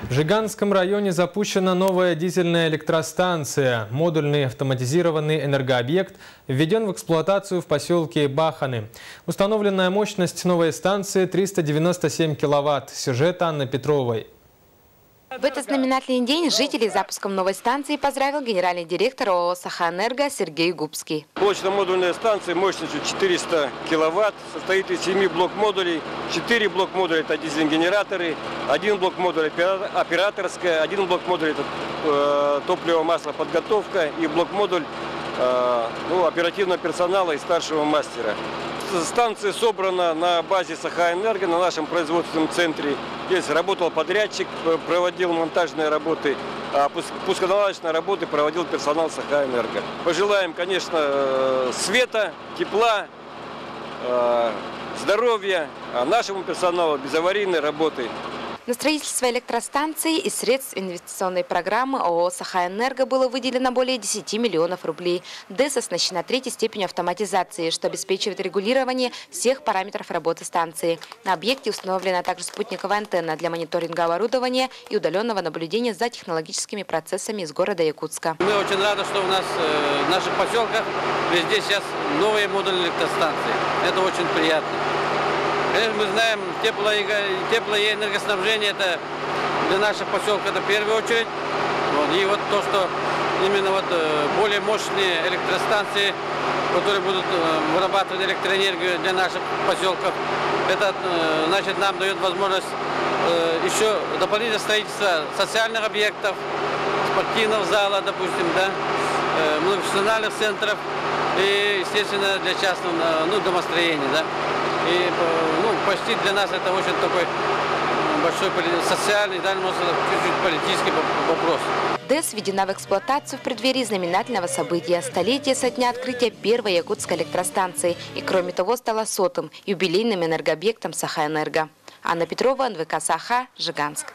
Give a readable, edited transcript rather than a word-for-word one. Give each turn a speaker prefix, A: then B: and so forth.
A: В Жиганском районе запущена новая дизельная электростанция. Модульный автоматизированный энергообъект введен в эксплуатацию в поселке Баханы. Установленная мощность новой станции 397 киловатт. Сюжет Анны Петровой.
B: В этот знаменательный день жителей запуском новой станции поздравил генеральный директор ООО «Сахаэнерго» Сергей Губский.
C: Блочно-модульная станция мощностью 400 киловатт состоит из 7 блок-модулей. 4 блок-модуля – это дизель-генераторы, 1 блок-модуль – операторская, 1 блок-модуль – это топливо-маслоподготовка и блок-модуль оперативного персонала и старшего мастера. Станция собрана на базе Сахаэнерго, на нашем производственном центре. Здесь работал подрядчик, проводил монтажные работы, а пусконаладочные работы проводил персонал Сахаэнерго. Пожелаем, конечно, света, тепла, здоровья, а нашему персоналу безаварийной работы.
B: На строительство электростанции из средств инвестиционной программы ООО «Сахаэнерго» было выделено более 10 миллионов рублей. ДЭС оснащена 3-й степенью автоматизации, что обеспечивает регулирование всех параметров работы станции. На объекте установлена также спутниковая антенна для мониторинга оборудования и удаленного наблюдения за технологическими процессами из города Якутска.
D: Мы очень рады, что у нас в наших поселках везде сейчас новые модули электростанции. Это очень приятно. Конечно, мы знаем, тепло и энергоснабжение это для наших поселков это в первую очередь. И вот то, что именно более мощные электростанции, которые будут вырабатывать электроэнергию для наших поселков, это значит нам дает возможность еще дополнительное строительство социальных объектов, спортивного зала, допустим, да, многофункциональных центров и, естественно, для частного домостроения, да. И почти для нас это очень такой большой социальный, даже можно сказать, чуть-чуть политический вопрос.
B: ДЭС введена в эксплуатацию в преддверии знаменательного события – столетия со дня открытия первой якутской электростанции. И кроме того стала 100-м юбилейным энергообъектом Сахаэнерго. Анна Петрова, НВК «Саха», Жиганск.